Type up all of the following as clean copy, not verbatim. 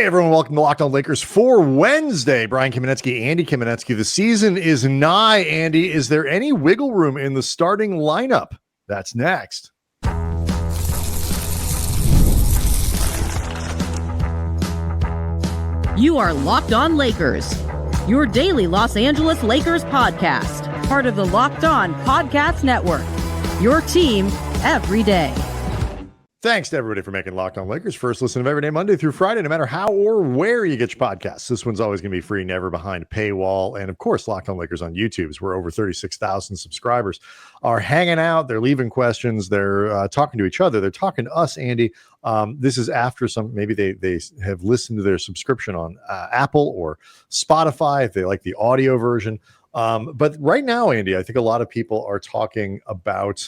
Hey everyone, welcome to Locked On Lakers for Wednesday. Brian Kamenetsky, Andy Kamenetsky. The season is nigh. Andy, is there any wiggle room in the starting lineup? That's next. You are Locked On Lakers, your daily Los Angeles Lakers podcast, part of the Locked On Podcast Network, your team every day. Thanks to everybody for making Locked On Lakers first listen of every day, Monday through Friday, no matter how or where you get your podcasts. This one's always going to be free, never behind a paywall. And of course, Locked On Lakers on YouTube. We're over 36,000 subscribers are hanging out. They're leaving questions. They're talking to each other. They're talking to us, Andy. This is after maybe they have listened to their subscription on Apple or Spotify if they like the audio version. But right now, Andy, I think a lot of people are talking about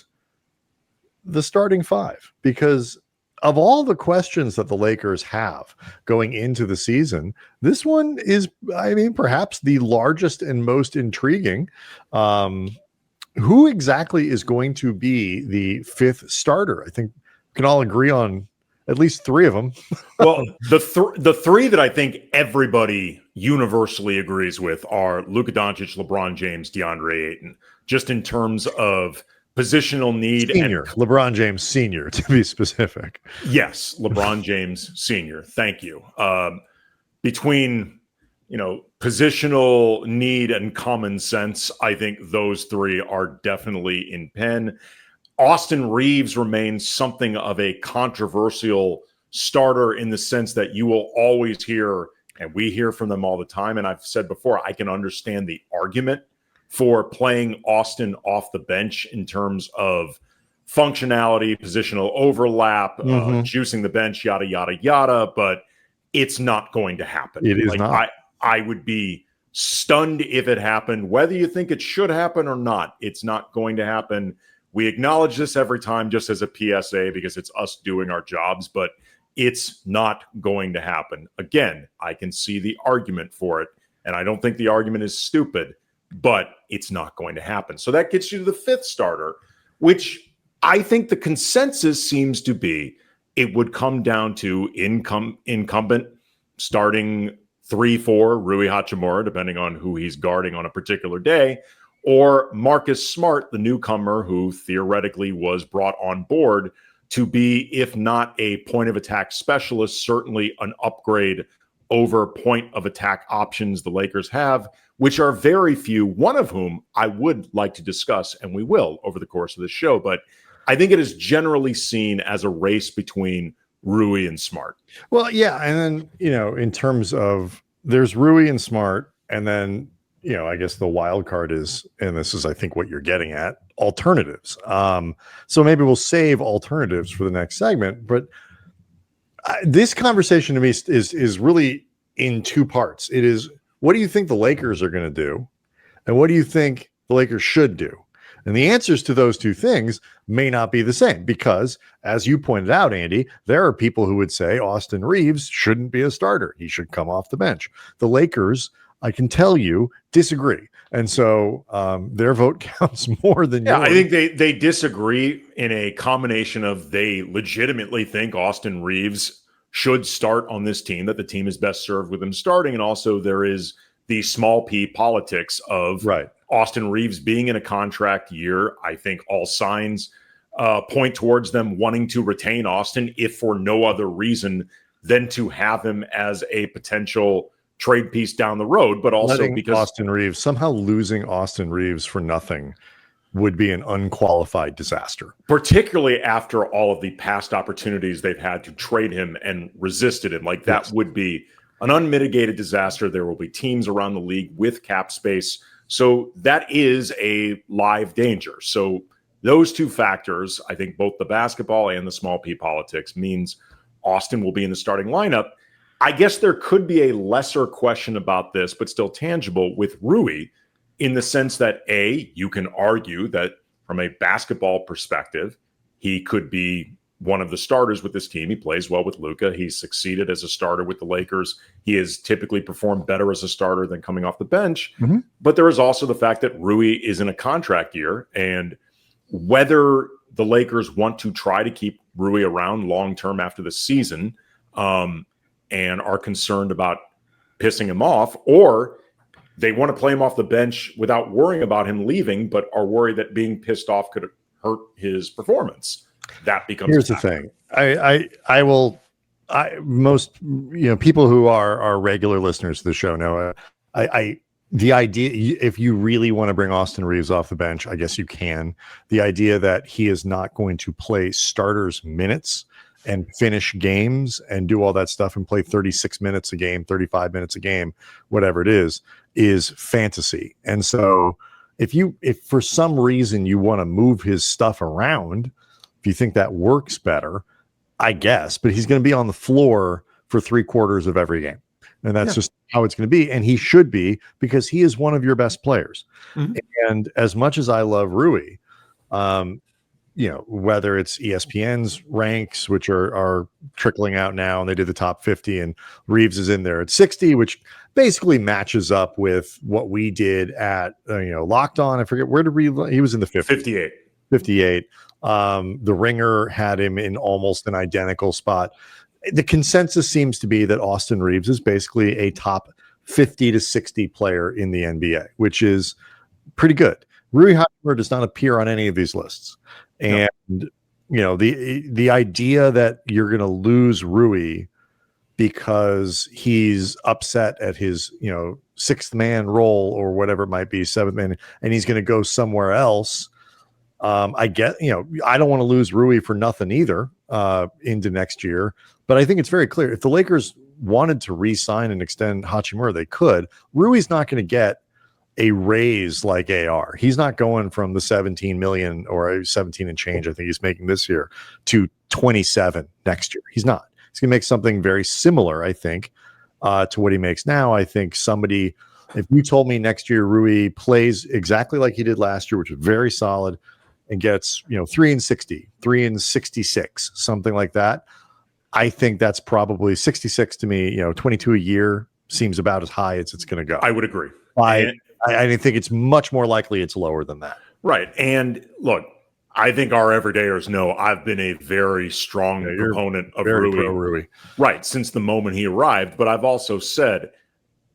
the starting five, because of all the questions that the Lakers have going into the season, this one is, perhaps the largest and most intriguing. Who exactly is going to be the fifth starter? I think we can all agree on at least three of them. Well, the three that I think everybody universally agrees with are Luka Dončić, LeBron James, Deandre Ayton, just in terms of positional need. Senior, LeBron James Senior, to be specific. Yes, LeBron James Senior. Thank you. Between, positional need and common sense, I think those three are definitely in pen. Austin Reaves remains something of a controversial starter in the sense that you will always hear, and we hear from them all the time, and I've said before, I can understand the argument for playing Austin off the bench in terms of functionality, positional overlap, juicing the bench, yada, yada, yada, but it's not going to happen. It is not. I would be stunned if it happened. Whether you think it should happen or not, it's not going to happen. We acknowledge this every time just as a PSA because it's us doing our jobs, but it's not going to happen. Again, I can see the argument for it, and I don't think the argument is stupid, but it's not going to happen. So that gets you to the fifth starter, which I think the consensus seems to be it would come down to incumbent starting 3-4 Rui Hachimura, depending on who he's guarding on a particular day, or Marcus Smart, the newcomer who theoretically was brought on board to be, if not a point of attack specialist, certainly an upgrade over point of attack options the Lakers have, which are very few, one of whom I would like to discuss, and we will over the course of the show. But I think it is generally seen as a race between Rui and Smart. Well, yeah. And then, in terms of there's Rui and Smart, and then, I guess the wild card is, and this is, I think, what you're getting at, alternatives. So maybe we'll save alternatives for the next segment. But this conversation to me is really in two parts. It is, what do you think the Lakers are going to do? And what do you think the Lakers should do? And the answers to those two things may not be the same because, as you pointed out, Andy, there are people who would say Austin Reaves shouldn't be a starter. He should come off the bench. The Lakers, I can tell you, disagree. And so their vote counts more than yours. I think they disagree in a combination of they legitimately think Austin Reaves should start on this team, that the team is best served with him starting. And also there is the small p politics of Austin Reaves being in a contract year. I think all signs point towards them wanting to retain Austin, if for no other reason than to have him as a potential trade piece down the road, but also because Austin Reaves, somehow losing Austin Reaves for nothing would be an unqualified disaster. Particularly after all of the past opportunities they've had to trade him and resisted him. Like that would be an unmitigated disaster. There will be teams around the league with cap space. So that is a live danger. So those two factors, I think both the basketball and the small p politics, means Austin will be in the starting lineup. I guess there could be a lesser question about this, but still tangible with Rui, in the sense that, A, you can argue that from a basketball perspective, he could be one of the starters with this team. He plays well with Luka. He's succeeded as a starter with the Lakers. He has typically performed better as a starter than coming off the bench. Mm-hmm. But there is also the fact that Rui is in a contract year, and whether the Lakers want to try to keep Rui around long-term after the season, and are concerned about pissing him off, or they want to play him off the bench without worrying about him leaving, but are worried that being pissed off could hurt his performance. That becomes here's the thing. Most people who are regular listeners to the show know the idea, if you really want to bring Austin Reaves off the bench, I guess you can. The idea that he is not going to play starters minutes and finish games and do all that stuff and play 36 minutes a game, 35 minutes a game, whatever it is fantasy. And so if for some reason you want to move his stuff around, if you think that works better, I guess, but he's going to be on the floor for 3/4 of every game. And that's just how it's going to be. And he should be, because he is one of your best players. Mm-hmm. And as much as I love Rui, whether it's ESPN's ranks, which are trickling out now, and they did the top 50, and Reaves is in there at 60, which basically matches up with what we did at, Locked On. I forget, where did he was in the 50s. 58. The Ringer had him in almost an identical spot. The consensus seems to be that Austin Reaves is basically a top 50 to 60 player in the NBA, which is pretty good. Rui Hachimura does not appear on any of these lists. And, the idea that you're going to lose Rui because he's upset at his, sixth man role or whatever it might be, seventh man, and he's going to go somewhere else. I get, I don't want to lose Rui for nothing either into next year, but I think it's very clear if the Lakers wanted to re-sign and extend Hachimura, they could. Rui's not going to get a raise like AR. He's not going from the 17 million or 17 and change, I think he's making this year, to 27 next year. He's not. He's going to make something very similar, I think, to what he makes now. I think if you told me next year Rui plays exactly like he did last year, which was very solid, and gets 3 and 60, 3 and 66, something like that, I think that's probably 66 to me. 22 a year seems about as high as it's going to go. I would agree. I think it's much more likely it's lower than that. Right. And look, I think our everydayers know I've been a very strong proponent of Rui. Right, since the moment he arrived. But I've also said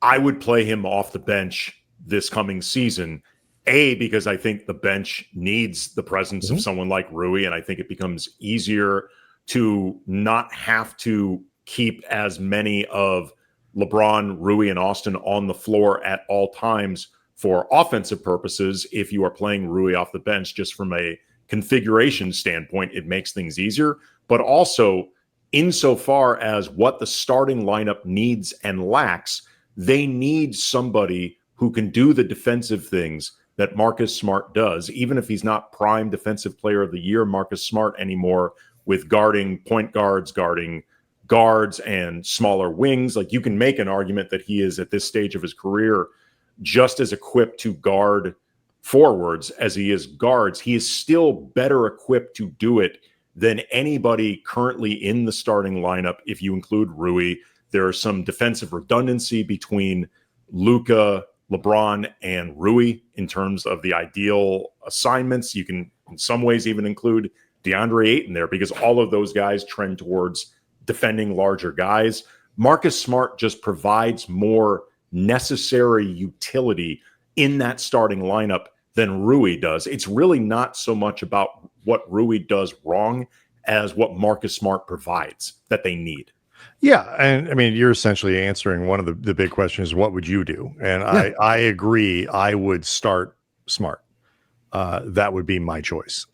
I would play him off the bench this coming season. Because I think the bench needs the presence of someone like Rui, and I think it becomes easier to not have to keep as many of LeBron, Rui, and Austin on the floor at all times for offensive purposes. If you are playing Rui off the bench, just from a configuration standpoint, it makes things easier. But also, insofar as what the starting lineup needs and lacks, they need somebody who can do the defensive things that Marcus Smart does, even if he's not prime defensive player of the year, Marcus Smart anymore, with guarding point guards, guarding guards and smaller wings. Like, you can make an argument that he is at this stage of his career just as equipped to guard forwards as he is guards. He is still better equipped to do it than anybody currently in the starting lineup. If you include Rui, there is some defensive redundancy between Luka, LeBron, and Rui in terms of the ideal assignments. You can, in some ways, even include Deandre Ayton there, because all of those guys trend towards defending larger guys. Marcus Smart just provides more necessary utility in that starting lineup than Rui does. It's really not so much about what Rui does wrong as what Marcus Smart provides that they need. Yeah, and I mean, you're essentially answering one of the big questions: what would you do? And I agree. I would start Smart. That would be my choice.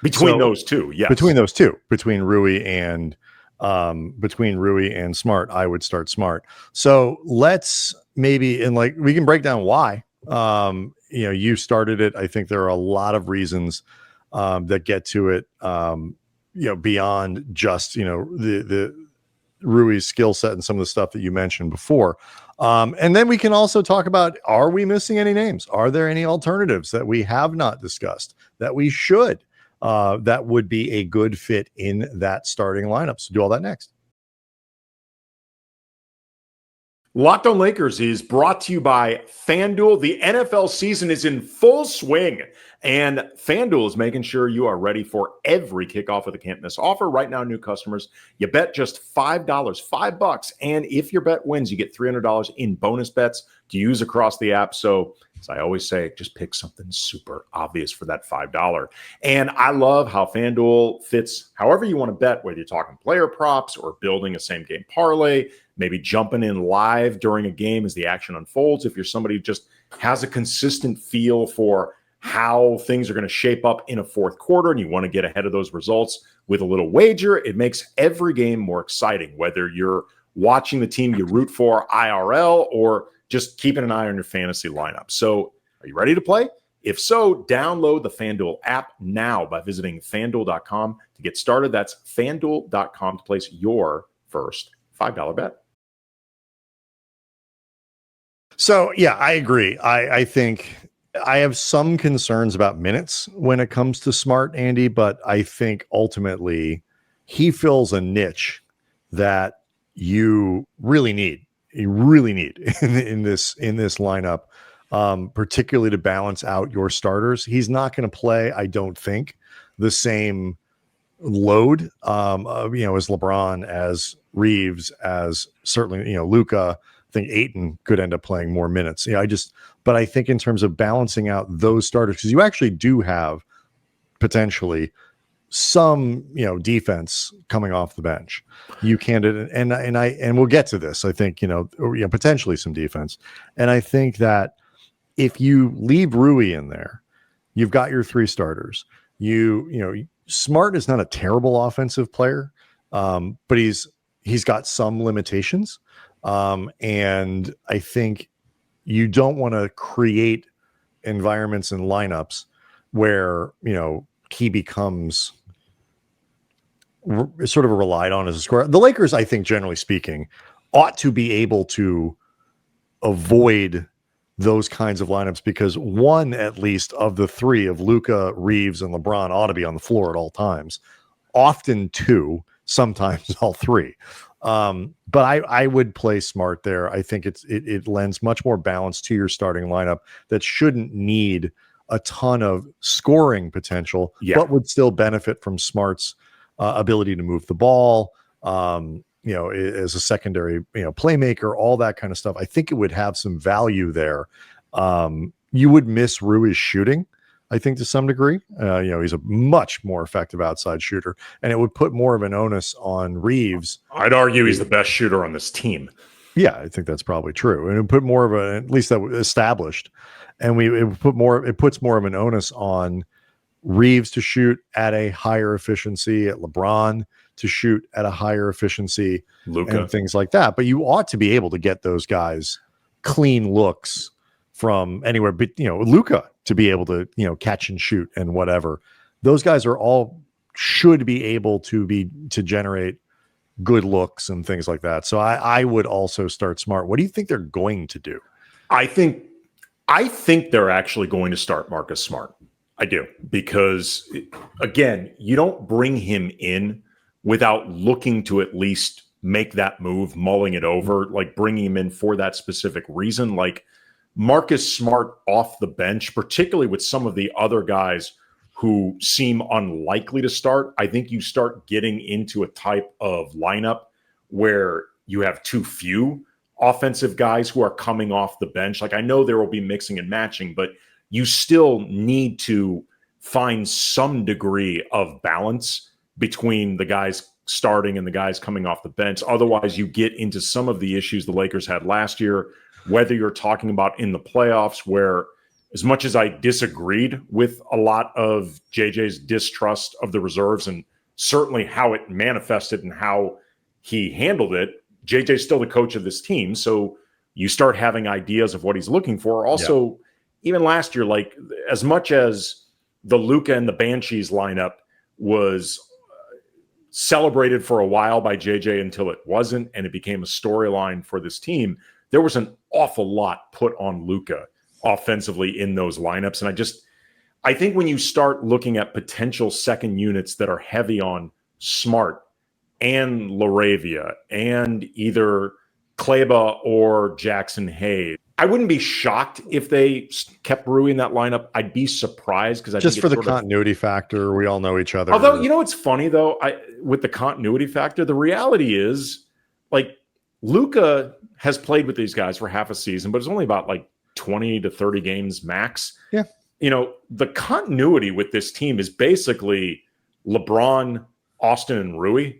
Between those two, yes. Between Rui and Smart, I would start Smart. So let's maybe, and like, we can break down why. You started it. I think there are a lot of reasons that get to it. Beyond just the Rui's skill set and some of the stuff that you mentioned before. And then we can also talk about, are we missing any names? Are there any alternatives that we have not discussed that we should, that would be a good fit in that starting lineup? So do all that next. Locked on Lakers is brought to you by FanDuel. The NFL season is in full swing, and FanDuel is making sure you are ready for every kickoff with a can't-miss offer. Right now, new customers, you bet just $5, $5, and if your bet wins, you get $300 in bonus bets to use across the app. So, as I always say, just pick something super obvious for that $5. And I love how FanDuel fits however you want to bet, whether you're talking player props or building a same-game parlay, maybe jumping in live during a game as the action unfolds. If you're somebody who just has a consistent feel for how things are going to shape up in a fourth quarter and you want to get ahead of those results with a little wager, it makes every game more exciting, whether you're watching the team you root for IRL or just keeping an eye on your fantasy lineup. So are you ready to play? If so, download the FanDuel app now by visiting FanDuel.com to get started. That's FanDuel.com to place your first $5 bet. So, yeah, I agree. I think I have some concerns about minutes when it comes to Smart, Andy, but I think ultimately he fills a niche that you really need. You really need in this lineup, particularly to balance out your starters. He's not going to play, I don't think, the same load, as LeBron, as Reaves, as certainly, Luka. I think Ayton could end up playing more minutes. But I think in terms of balancing out those starters, because you actually do have potentially some, defense coming off the bench. You can, and we'll get to this. I think, potentially some defense. And I think that if you leave Rui in there, you've got your three starters. Smart is not a terrible offensive player, but he's got some limitations. And I think you don't want to create environments and lineups where, he becomes sort of relied on as a scorer. The Lakers, I think, generally speaking, ought to be able to avoid those kinds of lineups because one, at least, of the three of Luka, Reaves, and LeBron ought to be on the floor at all times. Often two, sometimes all three. But I would play Smart there. I think it lends much more balance to your starting lineup that shouldn't need a ton of scoring potential, but would still benefit from Smart's ability to move the ball, as a secondary, playmaker, all that kind of stuff. I think it would have some value there. You would miss Rui's shooting, I think, to some degree. He's a much more effective outside shooter, and it would put more of an onus on Reaves. I'd argue he's the best shooter on this team. Yeah, I think that's probably true. And it would put more of at least that established. And it puts more of an onus on Reaves to shoot at a higher efficiency, at LeBron to shoot at a higher efficiency, Luka, and things like that. But you ought to be able to get those guys clean looks from anywhere, but Luka to be able to catch and shoot and whatever. Those guys should be able to generate good looks and things like that. So I would also start Smart. What do you think they're going to do? I think they're actually going to start Marcus Smart. I do, because again, you don't bring him in without looking to at least make that move, mulling it over, like bringing him in for that specific reason. Like Marcus Smart off the bench, particularly with some of the other guys who seem unlikely to start, I think you start getting into a type of lineup where you have too few offensive guys who are coming off the bench. Like I know there will be mixing and matching, but you still need to find some degree of balance between the guys starting and the guys coming off the bench. Otherwise, you get into some of the issues the Lakers had last year, whether you're talking about in the playoffs, where as much as I disagreed with a lot of JJ's distrust of the reserves and certainly how it manifested and how he handled it, JJ's still the coach of this team. So you start having ideas of what he's looking for. Also, even last year, like as much as the Luka and the Banshees lineup was celebrated for a while by JJ until it wasn't, and it became a storyline for this team, there was an awful lot put on Luka offensively in those lineups. And I think when you start looking at potential second units that are heavy on Smart and LaRavia and either Kleba or Jackson Hayes. I wouldn't be shocked if they kept Rui in that lineup. I'd be surprised because I just think for the continuity factor, we all know each other. Although, you know, it's funny though, with the continuity factor, the reality is like Luka has played with these guys for half a season, but it's only about like 20 to 30 games max. Yeah. You know, the continuity with this team is basically LeBron, Austin, and Rui.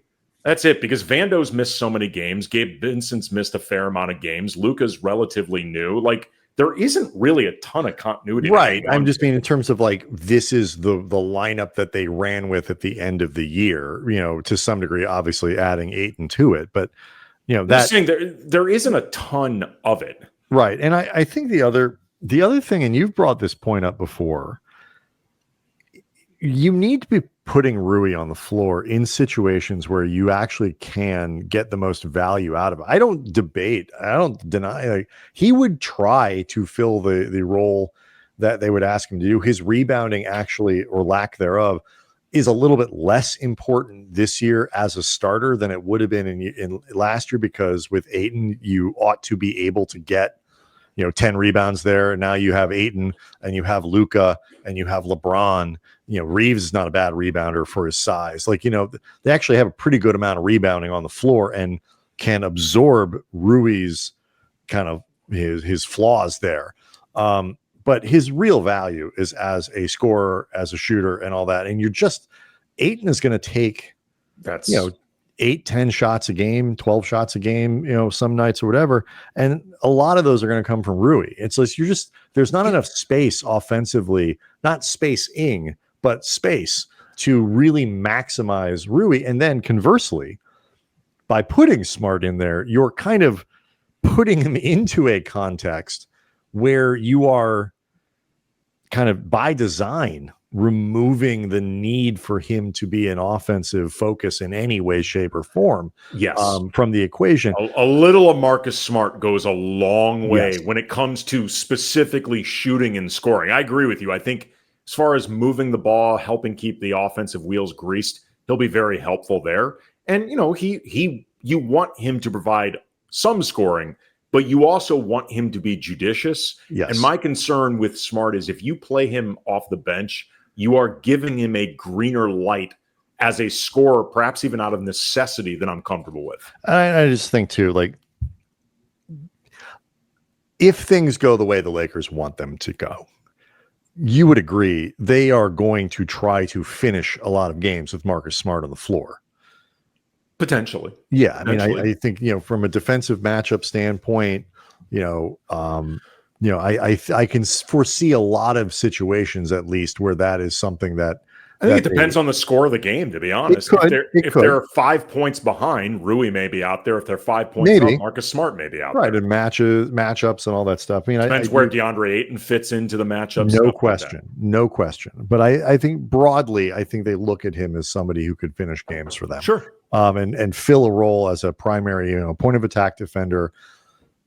That's it, because Vando's missed so many games. Gabe Vincent's missed a fair amount of games. Luka's relatively new. Like, there isn't really a ton of continuity. Right. I'm just mean in terms of like, this is the lineup that they ran with at the end of the year, you know, to some degree, obviously adding Ayton to it. But, you know, that's saying there isn't a ton of it. Right. And I think the other thing, and you've brought this point up before, you need to be putting Rui on the floor in situations where you actually can get the most value out of it. I don't deny, like, he would try to fill the role that they would ask him to do. His rebounding actually, or lack thereof, is a little bit less important this year as a starter than it would have been in last year, because with Ayton, you ought to be able to get, you know, 10 rebounds there. Now you have Ayton and you have Luka and you have LeBron. You know, Reaves is not a bad rebounder for his size. Like, you know, they actually have a pretty good amount of rebounding on the floor and can absorb Rui's kind of his flaws there. But his real value is as a scorer, as a shooter, and all that. And Ayton is going to take, 8-10 shots a game, 12 shots a game, you know, some nights or whatever. And a lot of those are going to come from Rui. It's like there's not enough space offensively, not spacing, but space to really maximize Rui. And then conversely, by putting Smart in there, you're kind of putting him into a context where you are kind of by design removing the need for him to be an offensive focus in any way, shape, or form. Yes. From the equation. A little of Marcus Smart goes a long way when it comes to specifically shooting and scoring. I agree with you. I think as far as moving the ball, helping keep the offensive wheels greased, he'll be very helpful there. And, you know, you want him to provide some scoring, but you also want him to be judicious. Yes. And my concern with Smart is if you play him off the bench, you are giving him a greener light as a scorer, perhaps even out of necessity, that I'm comfortable with. I just think too, like, if things go the way the Lakers want them to go, you would agree they are going to try to finish a lot of games with Marcus Smart on the floor. Potentially. Yeah. I mean, I think, you know, from a defensive matchup standpoint, I can foresee a lot of situations, at least, where that is something that I think it depends on the score of the game, to be honest. If they're 5 points behind, Rui may be out there. If they're 5 points up, Marcus Smart may be out there. Right, and matchups and all that stuff. I mean, depends where Deandre Ayton fits into the matchups. No question. But I think broadly, I think they look at him as somebody who could finish games for them. Sure. And fill a role as a primary, point of attack defender.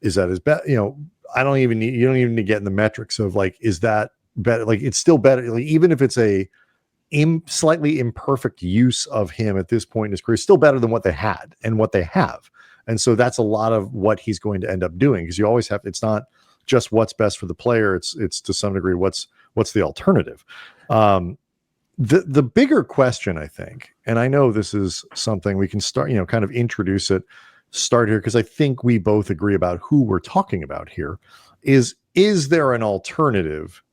Is that his best? You don't even need to get in the metrics of, like, is that better? Like, it's still better. Like, even if it's a slightly imperfect use of him at this point in his career, still better than what they had and what they have. And so that's a lot of what he's going to end up doing, because you always have, it's not just what's best for the player. It's to some degree, what's the alternative. The bigger question, I think, and I know this is something we can start, kind of start here, because I think we both agree about who we're talking about here, is there an alternative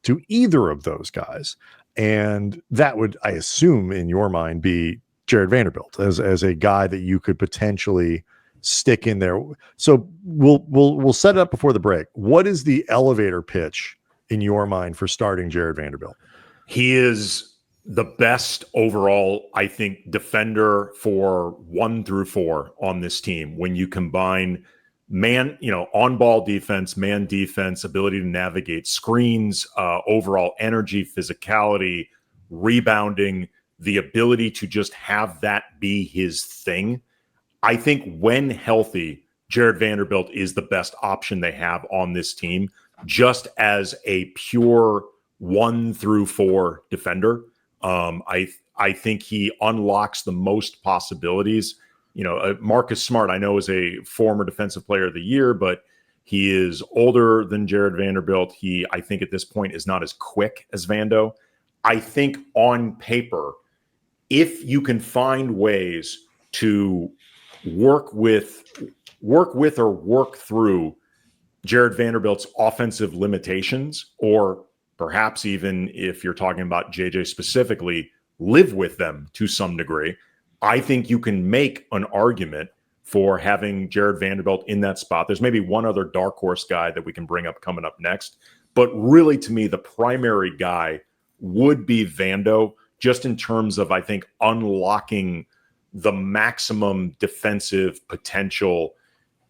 to either of those guys? And that would, I assume, in your mind, be Jared Vanderbilt as a guy that you could potentially stick in there. So we'll set it up before the break. What is the elevator pitch in your mind for starting Jared Vanderbilt? He is the best overall, I think, defender for 1 through 4 on this team. When you combine on-ball defense, man defense, ability to navigate screens, overall energy, physicality, rebounding, the ability to just have that be his thing. I think when healthy, Jared Vanderbilt is the best option they have on this team, just as a pure 1 through 4 defender. I think he unlocks the most possibilities. Marcus Smart, I know, is a former defensive player of the year, but he is older than Jared Vanderbilt. He, I think at this point, is not as quick as Vando. I think on paper, if you can find ways to work with or work through Jared Vanderbilt's offensive limitations, or perhaps even if you're talking about JJ specifically, live with them to some degree, I think you can make an argument for having Jared Vanderbilt in that spot. There's maybe one other dark horse guy that we can bring up coming up next. But really, to me, the primary guy would be Vando, just in terms of, I think, unlocking the maximum defensive potential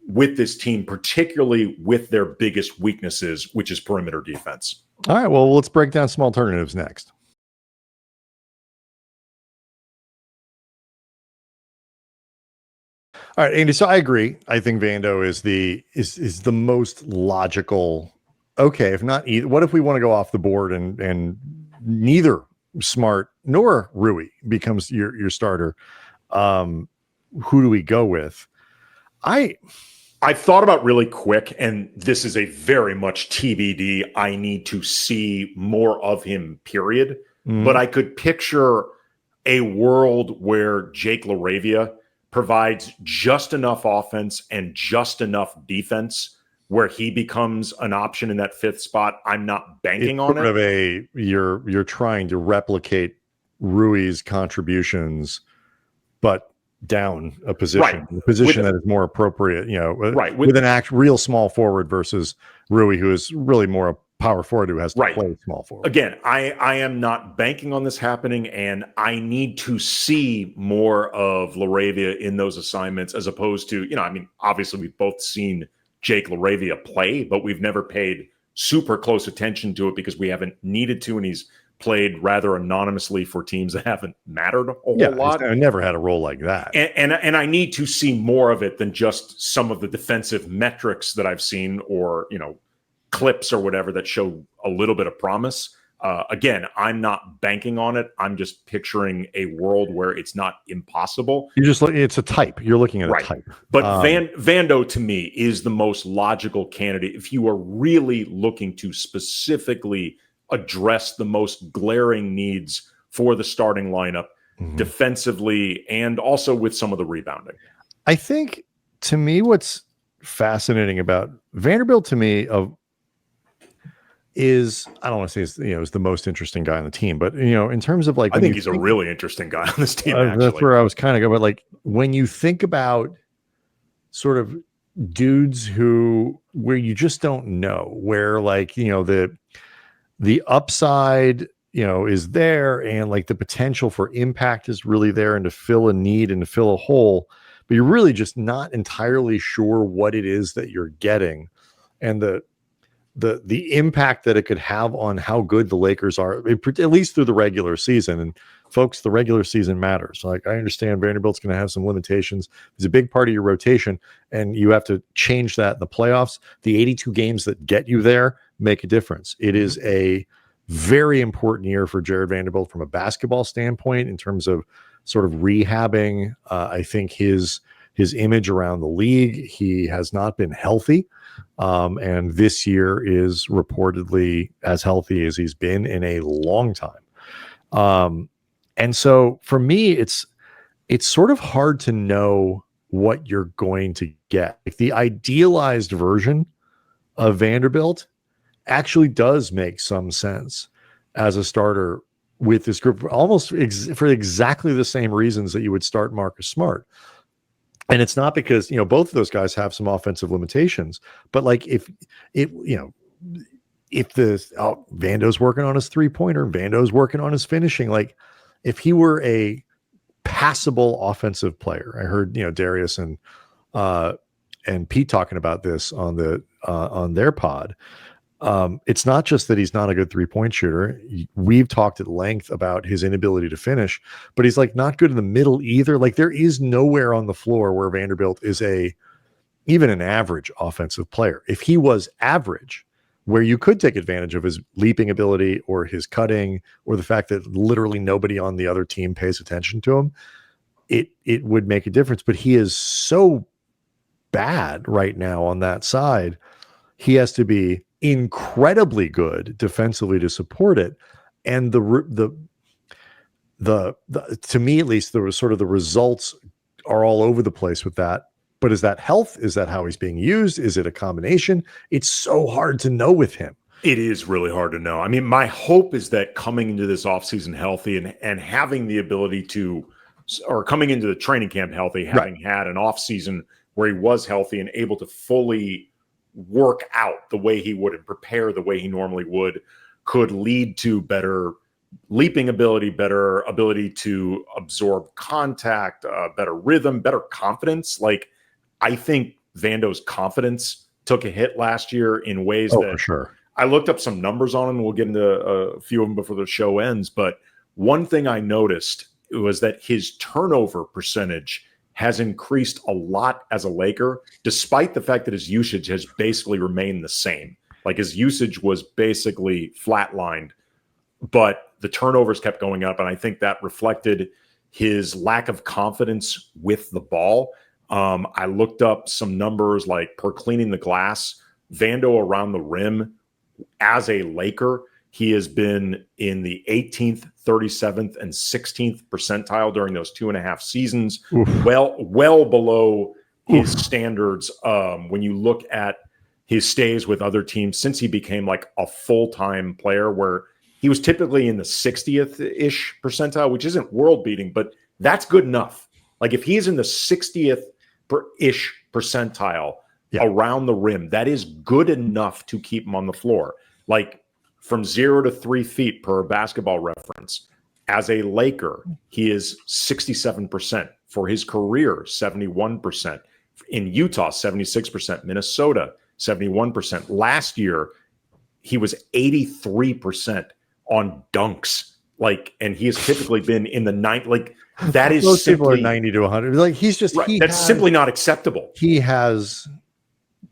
with this team, particularly with their biggest weaknesses, which is perimeter defense. All right, well, let's break down some alternatives next. All right, Andy. So I agree. I think Vando is the most logical. Okay, if not either, what if we want to go off the board and neither Smart nor Rui becomes your starter? Who do we go with? I thought about really quick, and this is a very much TBD. I need to see more of him, period. But I could picture a world where Jake LaRavia provides just enough offense and just enough defense where he becomes an option in that fifth spot. I'm not banking on it. You're trying to replicate Rui's contributions, but down a position, right, a position that is more appropriate, right, with an real small forward versus Rui, who is really more a power forward who has to play small forward. Again, I am not banking on this happening, and I need to see more of LaRavia in those assignments, as opposed to, obviously we've both seen Jake LaRavia play, but we've never paid super close attention to it because we haven't needed to, and he's played rather anonymously for teams that haven't mattered a whole lot. I never had a role like that. And I need to see more of it than just some of the defensive metrics that I've seen, or, clips or whatever that show a little bit of promise. Again, I'm not banking on it. I'm just picturing a world where it's not impossible. It's a type. You're looking at a type. But Vando, to me, is the most logical candidate if you are really looking to specifically address the most glaring needs for the starting lineup, defensively, and also with some of the rebounding. I think, to me, what's fascinating about Vanderbilt, to me, is, I don't want to say is the most interesting guy on the team, but in terms of I think he's a really interesting guy on this team. That's where I was kind of going. But like, when you think about sort of dudes where you just don't know, where the upside is there, and like the potential for impact is really there, and to fill a need and to fill a hole, but you're really just not entirely sure what it is that you're getting, and the impact that it could have on how good the Lakers are, at least through the regular season. And folks, the regular season matters. Like, I understand Vanderbilt's going to have some limitations. It's a big part of your rotation, and you have to change that in the playoffs. The 82 games that get you there make a difference. It is a very important year for Jared Vanderbilt from a basketball standpoint, in terms of sort of rehabbing, I think, his image around the league. He has not been healthy. And this year is reportedly as healthy as he's been in a long time. And so for me, it's sort of hard to know what you're going to get. Like, the idealized version of Vanderbilt actually does make some sense as a starter with this group, almost for exactly the same reasons that you would start Marcus Smart. And it's not because, both of those guys have some offensive limitations, but like, if Vando's working on his 3-pointer, Vando's working on his finishing, like, if he were a passable offensive player, I heard, Darius and Pete talking about this on their pod. It's not just that he's not a good 3-point shooter. We've talked at length about his inability to finish, but he's like not good in the middle either. Like, there is nowhere on the floor where Vanderbilt is even an average offensive player. If he was average, where you could take advantage of his leaping ability or his cutting, or the fact that literally nobody on the other team pays attention to him, it would make a difference. But he is so bad right now on that side. He has to be incredibly good defensively to support it. And the to me, at least, there was sort of the results are all over the place with that. But is that health? Is that how he's being used? Is it a combination? It's so hard to know with him. It is really hard to know. I mean, my hope is that coming into this offseason healthy and having the ability to, or coming into the training camp healthy, having had an offseason where he was healthy and able to fully work out the way he would and prepare the way he normally would, could lead to better leaping ability, better ability to absorb contact, better rhythm, better confidence. Like, I think Vando's confidence took a hit last year in ways that for sure. I looked up some numbers on him. And we'll get into a few of them before the show ends. But one thing I noticed was that his turnover percentage has increased a lot as a Laker, despite the fact that his usage has basically remained the same. Like, his usage was basically flatlined, but the turnovers kept going up. And I think that reflected his lack of confidence with the ball. I looked up some numbers like per cleaning the glass, Vando around the rim as a Laker, he has been in the 18th, 37th, and 16th percentile during those 2.5 seasons. Oof. Well below his standards when you look at his stays with other teams since he became like a full-time player, where he was typically in the 60th-ish percentile, which isn't world-beating, but that's good enough. Like, if he's in the 60th-ish percentile around the rim, that is good enough to keep him on the floor. Like, from 0 to 3 feet per Basketball Reference, as a Laker, he is 67%. For his career, 71%. In Utah, 76%. Minnesota, 71%. Last year, he was 83% on dunks. Like, and he has typically been in the 9. Like, that is most simply, people are 90 to 100. Like, he's just that's simply not acceptable. He has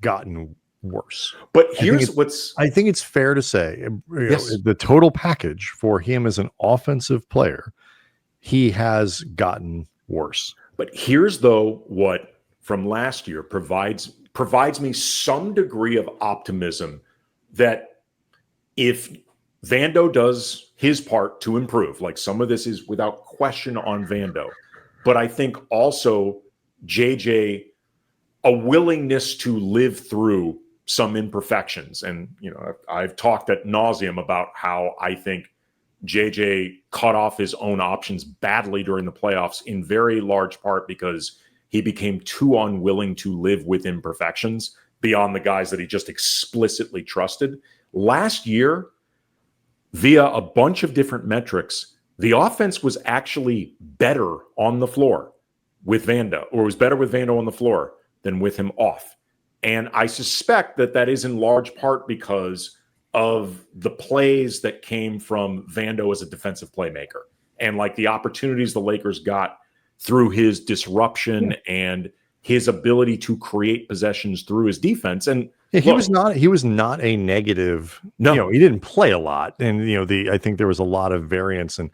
gotten worse. But here's I think it's fair to say, the total package for him as an offensive player, he has gotten worse. But here's, though, what from last year provides me some degree of optimism that if Vando does his part to improve, like, some of this is without question on Vando, but I think also JJ, a willingness to live through some imperfections. And, you know, I've talked ad nauseum about how I think JJ cut off his own options badly during the playoffs, in very large part because he became too unwilling to live with imperfections beyond the guys that he just explicitly trusted. Last year, via a bunch of different metrics, the offense was actually better on the floor with Vando, or was better with Vando on the floor than with him off. And I suspect that is in large part because of the plays that came from Vando as a defensive playmaker, and like the opportunities the Lakers got through his disruption and his ability to create possessions through his defense. And he was not a negative. No, you know, he didn't play a lot, and you know, I think there was a lot of variance, and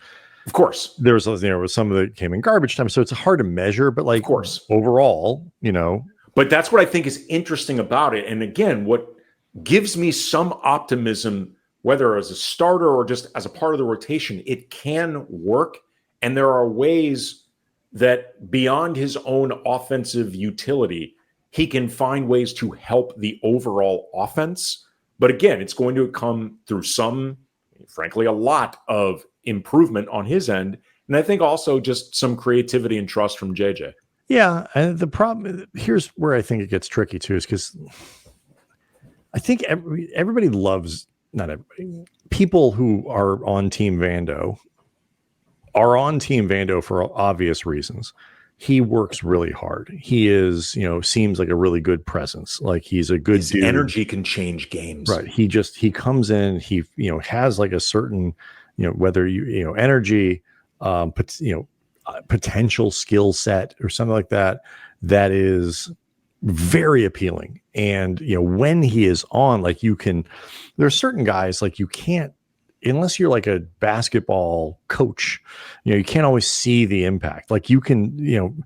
of course there was some that came in garbage time, so it's hard to measure. But like, of course, overall, you know. But that's what I think is interesting about it. And again, what gives me some optimism, whether as a starter or just as a part of the rotation, it can work. And there are ways that beyond his own offensive utility, he can find ways to help the overall offense. But again, it's going to come through some, frankly, a lot of improvement on his end. And I think also just some creativity and trust from JJ. Yeah, and the problem, here's where I think it gets tricky too, is because I think everybody loves, not everybody, people who are on Team Vando are on Team Vando for obvious reasons. He works really hard. He is, you know, seems like a really good presence. Like, he's a good dude. Energy can change games. Right. He comes in, he, you know, has like a certain, you know, whether you know, energy, but, you know, potential skill set or something like that, that is very appealing. And, you know, when he is on, like, there's certain guys, like, you can't unless you're like a basketball coach, you can't always see the impact. Like you can,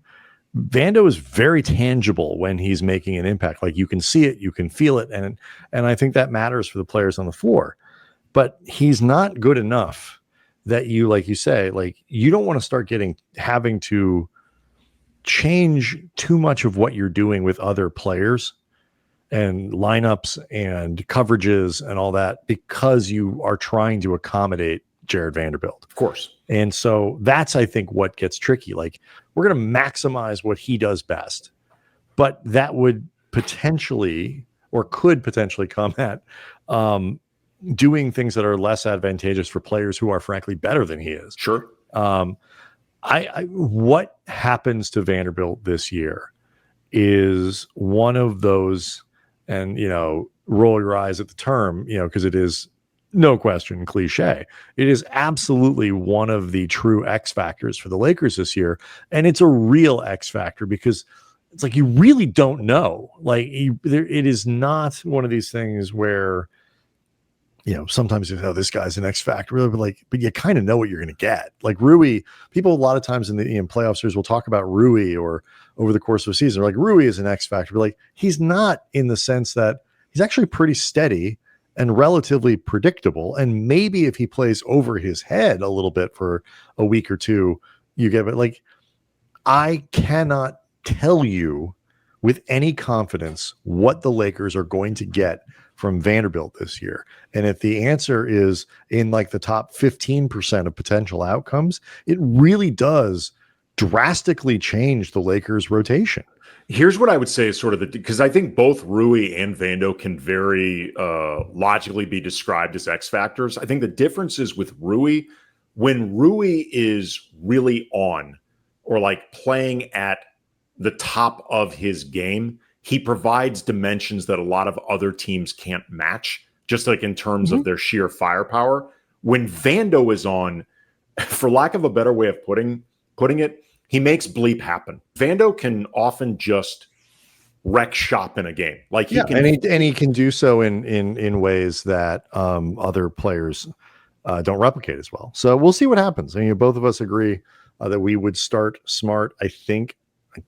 Vando is very tangible when he's making an impact. Like you can see it, you can feel it. And I think that matters for the players on the floor, but he's not good enough that you, like you say, like you don't want to start having to change too much of what you're doing with other players and lineups and coverages and all that because you are trying to accommodate Jared Vanderbilt. Of course. And so that's, I think, what gets tricky. Like we're going to maximize what he does best, but that would potentially or could potentially come at doing things that are less advantageous for players who are frankly better than he is. Sure. What happens to Vanderbilt this year is one of those, and roll your eyes at the term, because it is no question cliche. It is absolutely one of the true X factors for the Lakers this year, and it's a real X factor because it's like you really don't know. Like it is not one of these things where sometimes you know this guy's an X factor, really, but you kind of know what you're going to get. Like Rui, people a lot of times in the playoff series will talk about Rui or over the course of a season, like Rui is an X factor, but like he's not, in the sense that he's actually pretty steady and relatively predictable. And maybe if he plays over his head a little bit for a week or two, you get it. Like I cannot tell you with any confidence what the Lakers are going to get from Vanderbilt this year. And if the answer is in like the top 15% of potential outcomes, it really does drastically change the Lakers rotation. Here's what I would say is sort of because I think both Rui and Vando can very logically be described as X factors. I think the difference is with Rui, when Rui is really on or like playing at the top of his game, he provides dimensions that a lot of other teams can't match, just like in terms of their sheer firepower. When Vando is on, for lack of a better way of putting it, he makes bleep happen. Vando can often just wreck shop in a game. Like he can, and he can do so in ways that other players don't replicate as well. So we'll see what happens. I mean, both of us agree that we would start Smart. I think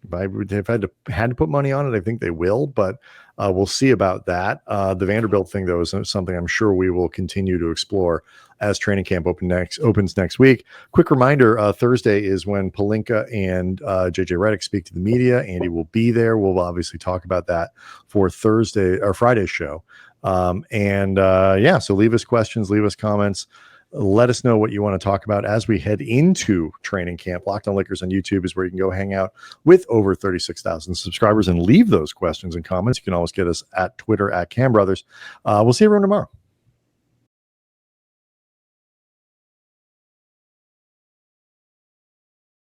if I had to put money on it, I think they will, but we'll see about that. The Vanderbilt thing, though, is something I'm sure we will continue to explore as training camp opens next week. Quick reminder, Thursday is when Pelinka and JJ Redick speak to the media. Andy will be there. We'll obviously talk about that for Thursday or Friday's show. So leave us questions, leave us comments. Let us know what you want to talk about as we head into training camp. Locked On Lakers on YouTube is where you can go hang out with over 36,000 subscribers and leave those questions and comments. You can always get us at Twitter at Cam Brothers. We'll see everyone tomorrow.